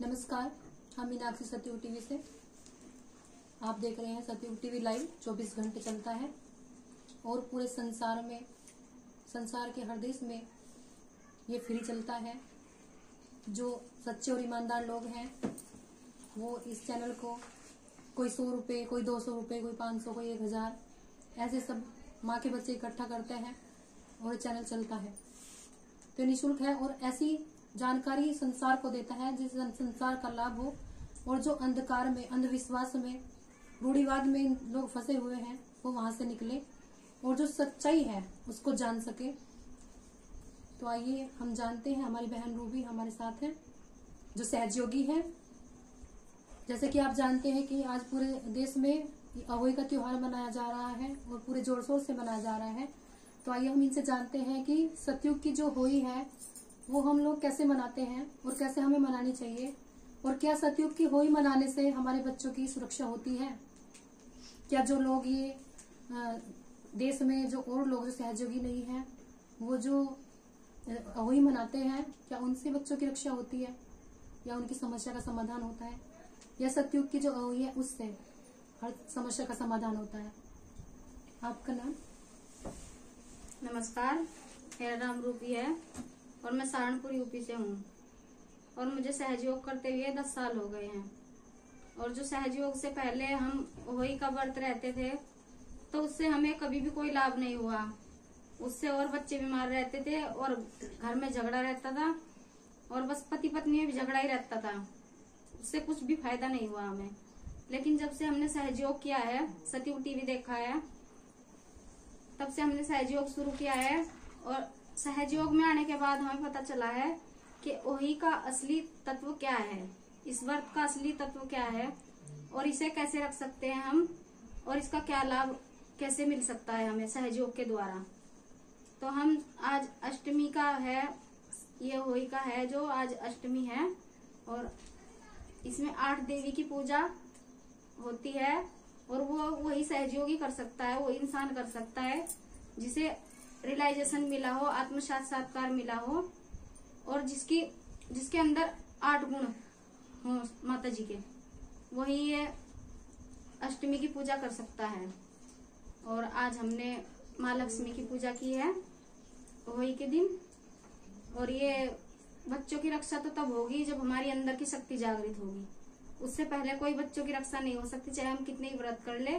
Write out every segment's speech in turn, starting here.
नमस्कार, हम मीनाक्षी सतयुग टीवी से। आप देख रहे हैं सतयुग टीवी लाइव 24 घंटे चलता है और पूरे संसार में, संसार के हर देश में ये फ्री चलता है। जो सच्चे और ईमानदार लोग हैं वो इस चैनल को कोई 100 रुपये, कोई 200 रुपये, कोई 500, कोई 1000 ऐसे सब माँ के बच्चे इकट्ठा करते हैं और चैनल चलता है। तो निःशुल्क है और ऐसी जानकारी संसार को देता है जिससे संसार का लाभ हो और जो अंधकार में, अंधविश्वास में, रूढ़िवाद में लोग फंसे हुए हैं वो वहां से निकले और जो सच्चाई है उसको जान सके। तो आइए हम जानते हैं, हमारी बहन रूबी हमारे साथ है जो सहयोगी है। जैसे कि आप जानते हैं कि आज पूरे देश में अहोई का त्योहार मनाया जा रहा है और पूरे जोर शोर से मनाया जा रहा है। तो आइए हम इनसे जानते हैं कि सतयुग की जो होली है वो हम लोग कैसे मनाते हैं और कैसे हमें मनानी चाहिए, और क्या सतयुग की होली मनाने से हमारे बच्चों की सुरक्षा होती है। क्या जो लोग ये देश में जो और लोग जो सहयोगी नहीं है वो जो होली मनाते हैं, क्या उनसे बच्चों की रक्षा होती है या उनकी समस्या का समाधान होता है, या सतयुग की जो होली है उससे हर समस्या का समाधान होता है। आपका नाम? नमस्कार, मेरा नाम रूबी है और मैं सहारनपुर यूपी से हूँ और मुझे सहयोग करते हुए 10 साल हो गए हैं। और जो सहयोग से पहले हम होली का व्रत रहते थे तो उससे हमें कभी भी कोई लाभ नहीं हुआ। उससे और बच्चे बीमार रहते थे और घर में झगड़ा रहता था और बस पति पत्नी में भी झगड़ा ही रहता था। उससे कुछ भी फायदा नहीं हुआ हमें। लेकिन जब से हमने सहयोग किया है, सतयुग टीवी देखा है, तब से हमने सहयोग शुरू किया है और सहयोग में आने के बाद हमें पता चला है कि होली का असली तत्व क्या है, इस व्रत का असली तत्व क्या है और इसे कैसे रख सकते हैं हम, और इसका क्या लाभ कैसे मिल सकता है हमें सहयोग के द्वारा। तो हम आज अष्टमी का है, ये होली का है जो आज अष्टमी है और इसमें 8 देवी की पूजा होती है और वो वही सहयोगी कर सकता है, वो इंसान कर सकता है जिसे रियलाइजेशन मिला हो, आत्म साक्षात्कार मिला हो और जिसके अंदर 8 गुण हो माता जी के, वही ये अष्टमी की पूजा कर सकता है। और आज हमने माँ लक्ष्मी की पूजा की है होली के दिन। और ये बच्चों की रक्षा तो तब होगी जब हमारी अंदर की शक्ति जागृत होगी। उससे पहले कोई बच्चों की रक्षा नहीं हो सकती, चाहे हम कितने ही व्रत कर ले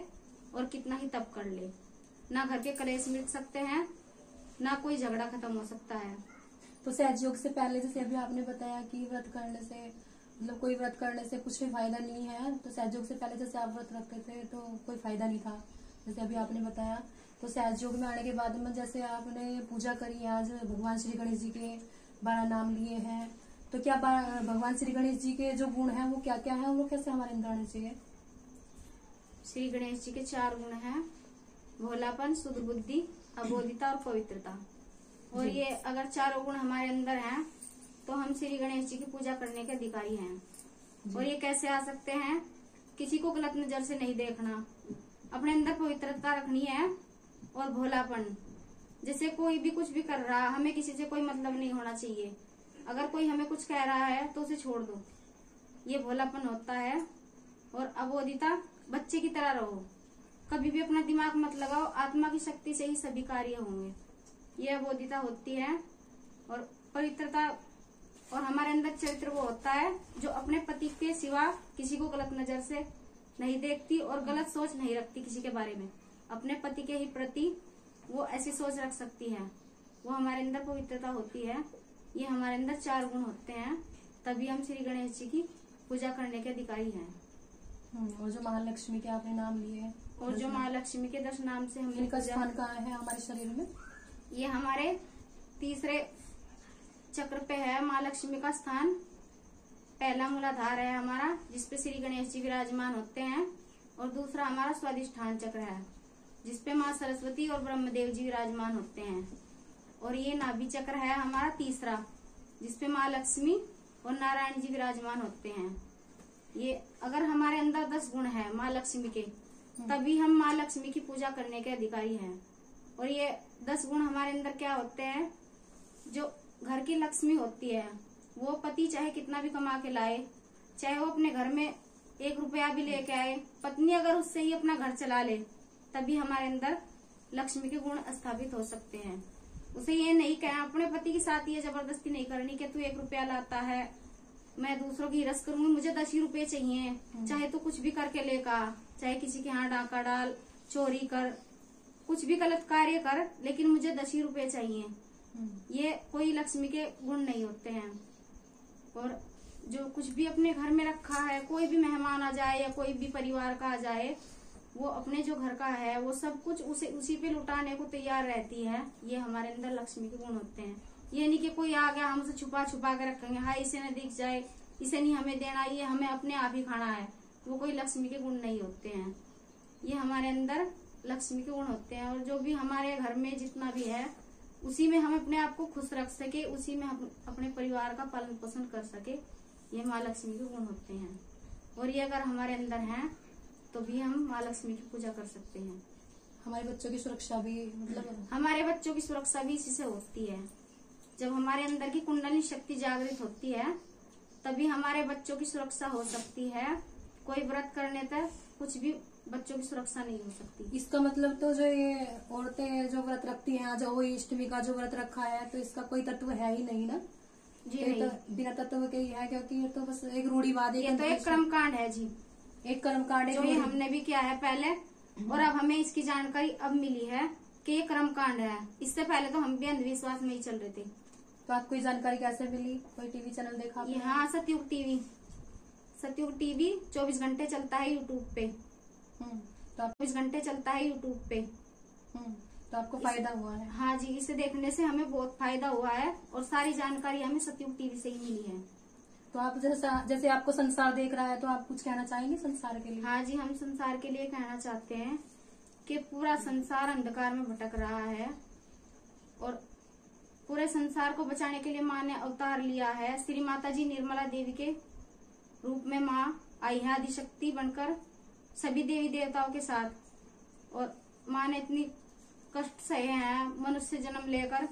और कितना ही तप कर ले। ना घर के कलेश मिट सकते हैं, ना कोई झगड़ा खत्म हो सकता है। तो सहयोग से पहले जैसे अभी आपने बताया कि व्रत करने से, मतलब कोई व्रत करने से कुछ भी फायदा नहीं है, तो सहयोग से पहले जैसे आप व्रत रखते थे तो कोई फायदा नहीं था, जैसे अभी आपने बताया। तो सहयोग में आने के बाद में जैसे आपने पूजा करी, आज भगवान श्री गणेश जी के 12 नाम लिए हैं, तो क्या भगवान श्री गणेश जी के जो गुण हैं वो क्या क्या है, वो कैसे हमारे अंदर आने चाहिए? श्री गणेश जी के 4 गुण हैं: भोलापन, शुद्ध बुद्धि, अबोधिता और पवित्रता। और ये अगर 4 गुण हमारे अंदर हैं तो हम श्री गणेश जी की पूजा करने के अधिकारी हैं। और ये कैसे आ सकते हैं? किसी को गलत नजर से नहीं देखना, अपने अंदर पवित्रता रखनी है और भोलापन, जैसे कोई भी कुछ भी कर रहा, हमें किसी से कोई मतलब नहीं होना चाहिए। अगर कोई हमें कुछ कह रहा है तो उसे छोड़ दो, ये भोलापन होता है। और अबोधिता, बच्चे की तरह रहो, कभी भी अपना दिमाग मत लगाओ, आत्मा की शक्ति से ही सभी कार्य होंगे, ये अबोधिता होती है। और पवित्रता, और हमारे अंदर चरित्र वो होता है जो अपने पति के सिवा किसी को गलत नजर से नहीं देखती और गलत सोच नहीं रखती किसी के बारे में। अपने पति के ही प्रति वो ऐसी सोच रख सकती है, वो हमारे अंदर पवित्रता होती है। ये हमारे अंदर 4 गुण होते हैं, तभी हम श्री गणेश जी की पूजा करने के अधिकारी हैं। और जो महालक्ष्मी के आपने नाम लिए, और जो महालक्ष्मी के 10 नाम से हम इनका स्थान कहाँ है हमारे शरीर में? ये हमारे तीसरे चक्र पे है माँ लक्ष्मी का स्थान। पहला मूलाधार है हमारा, जिसपे श्री गणेश जी विराजमान होते हैं, और दूसरा हमारा स्वादिष्ठान चक्र है जिसपे माँ सरस्वती और ब्रह्मदेव जी विराजमान होते हैं। और ये नाभि चक्र है हमारा तीसरा, जिसपे माँ लक्ष्मी और नारायण जी विराजमान होते हैं। ये अगर हमारे अंदर 10 गुण है माँ लक्ष्मी के, तभी हम माँ लक्ष्मी की पूजा करने के अधिकारी हैं। और ये 10 गुण हमारे अंदर क्या होते हैं? जो घर की लक्ष्मी होती है वो पति चाहे कितना भी कमा के लाए, चाहे वो अपने घर में 1 रुपया भी लेके आए, पत्नी अगर उससे ही अपना घर चला ले, तभी हमारे अंदर लक्ष्मी के गुण स्थापित हो सकते हैं। उसे ये नहीं कहना, अपने पति के साथ ये जबरदस्ती नहीं करनी कि तू 1 रुपया लाता है, मैं दूसरों की हिरस करूंगी, मुझे 10 ही रुपये चाहिए, चाहे तू कुछ भी करके लेका, चाहे किसी के यहाँ डाका डाल, चोरी कर, कुछ भी गलत कार्य कर, लेकिन मुझे 10 ही रुपये चाहिए। ये कोई लक्ष्मी के गुण नहीं होते हैं। और जो कुछ भी अपने घर में रखा है, कोई भी मेहमान आ जाए या कोई भी परिवार का आ जाए, वो अपने जो घर का है वो सब कुछ उसी पे लुटाने को तैयार रहती है। ये हमारे अंदर लक्ष्मी के गुण होते हैं। ये नहीं कि कोई आ गया हम उसे छुपा छुपा के रखेंगे, हाँ इसे न दिख जाए, इसे नहीं हमें देना, ये हमें अपने आप ही खाना है, वो कोई लक्ष्मी के गुण नहीं होते हैं। ये हमारे अंदर लक्ष्मी के गुण होते हैं। और जो भी हमारे घर में जितना भी है, उसी में हम अपने आप को खुश रख सके, उसी में हम अपने परिवार का पालन पोषण कर सके, ये माँ लक्ष्मी के गुण होते हैं। और ये अगर हमारे अंदर हैं तो भी हम माँ लक्ष्मी की पूजा कर सकते हैं। हमारे बच्चों की सुरक्षा भी, मतलब हमारे बच्चों की सुरक्षा भी इसी से होती है। जब हमारे अंदर की कुंडली शक्ति जागृत होती है, तभी हमारे बच्चों की सुरक्षा हो सकती है। कोई व्रत करने तक कुछ भी बच्चों की सुरक्षा नहीं हो सकती। इसका मतलब तो जो ये औरतें जो व्रत रखती हैं, जो वही अष्टमी का जो व्रत रखा है, तो इसका कोई तत्व है ही नहीं ना जी नहीं, तो बिना तत्व के ही है, क्योंकि ये तो बस एक रूढ़िवाद है। ये तो एक कर्मकांड है जी, एक कर्मकांड है जो ये हमने भी किया है पहले, और अब हमें इसकी जानकारी अब मिली है कि ये कर्मकांड है। इससे पहले तो हम भी अंधविश्वास में ही चल रहे थे। तो आपको ये जानकारी कैसे मिली? कोई टीवी चैनल देखा? यहाँ सतयुग टीवी 24 घंटे चलता है यूट्यूब पे। तो 24 घंटे चलता है यूट्यूब पे। तो आपको फायदा हुआ है? हाँ जी, इसे देखने से हमें बहुत फायदा हुआ है, और सारी जानकारी हमें सतयुग टीवी से ही मिली है। तो आप जैसे आपको संसार देख रहा है, तो आप कुछ कहना चाहेंगे संसार के लिए? हाँ जी, हम संसार के लिए कहना चाहते हैं कि पूरा संसार अंधकार में भटक रहा है, और पूरे संसार को बचाने के लिए माँ ने अवतार लिया है। श्री माता जी निर्मला देवी के रूप में माँ आई है, आदिशक्ति बनकर सभी देवी देवताओं के साथ। और माँ ने इतनी कष्ट सहे हैं मनुष्य जन्म लेकर,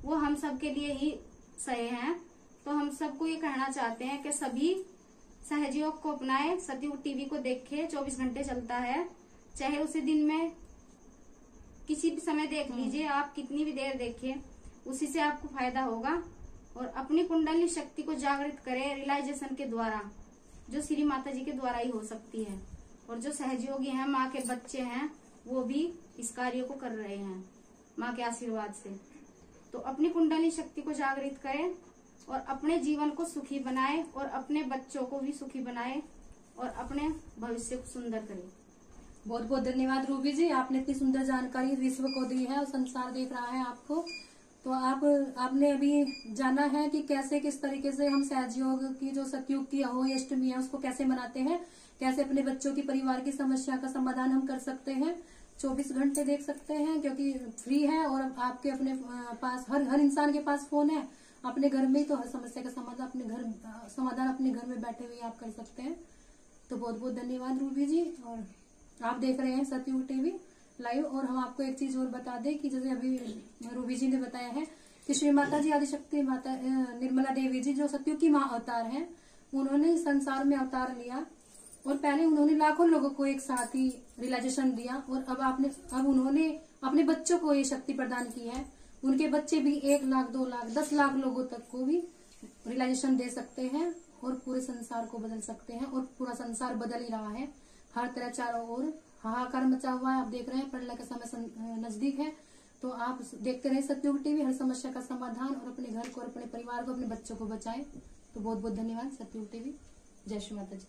वो हम सब के लिए ही सहे हैं। तो हम सबको ये कहना चाहते हैं कि सभी सहयोग को अपनाए, सतयुग टीवी को देखे, 24 घंटे चलता है, चाहे उसे दिन में किसी भी समय देख लीजिए, आप कितनी भी देर देखिए, उसी से आपको फायदा होगा। और अपनी कुंडली शक्ति को जागृत करें रियलाइजेशन के द्वारा, जो श्री माता जी के द्वारा ही हो सकती है। और जो सहयोगी हैं, माँ के बच्चे हैं, वो भी इस कार्य को कर रहे हैं माँ के आशीर्वाद से। तो अपनी कुंडली शक्ति को जागृत करें और अपने जीवन को सुखी बनाए, और अपने बच्चों को भी सुखी बनाए, और अपने भविष्य को सुंदर करें। बहुत बहुत धन्यवाद रूबी जी, आपने इतनी सुंदर जानकारी विश्व को दी है और संसार देख रहा है आपको। तो आपने अभी जाना है कि कैसे किस तरीके से हम सहयोग की जो सतयुग की होली अष्टमी है उसको कैसे मनाते हैं, कैसे अपने बच्चों की परिवार की समस्या का समाधान हम कर सकते हैं। 24 घंटे देख सकते हैं क्योंकि फ्री है, और आपके अपने पास हर इंसान के पास फोन है, अपने घर में ही तो हर समस्या का समाधान अपने घर में बैठे हुए आप कर सकते हैं। तो बहुत बहुत धन्यवाद रूबी जी। और आप देख रहे हैं सतयुग टीवी लाइव। और हम आपको एक चीज और बता दें कि जैसे अभी रूबी जी ने बताया है कि श्री माता जी आदिशक्ति माता निर्मला देवी जी जो सतयुग की माँ अवतार हैं, उन्होंने संसार में अवतार लिया, और पहले उन्होंने लाखों लोगों को एक साथ ही रियलाइजेशन दिया, और अब उन्होंने अपने बच्चों को ये शक्ति प्रदान की है। उनके बच्चे भी 1 लाख 2 लाख 10 लाख लोगों तक को भी रियलाइजेशन दे सकते हैं, और पूरे संसार को बदल सकते हैं। और पूरा संसार बदल ही रहा है, हर तरह चारों ओर हाहाकार मचा हुआ है। आप देख रहे हैं प्रलय का समय नजदीक है। तो आप देखते रहे सतयुग टीवी, हर समस्या का समाधान, और अपने घर को और अपने परिवार को अपने बच्चों को बचाएं। तो बहुत बहुत धन्यवाद सतयुग टीवी। जय श्री माता जी।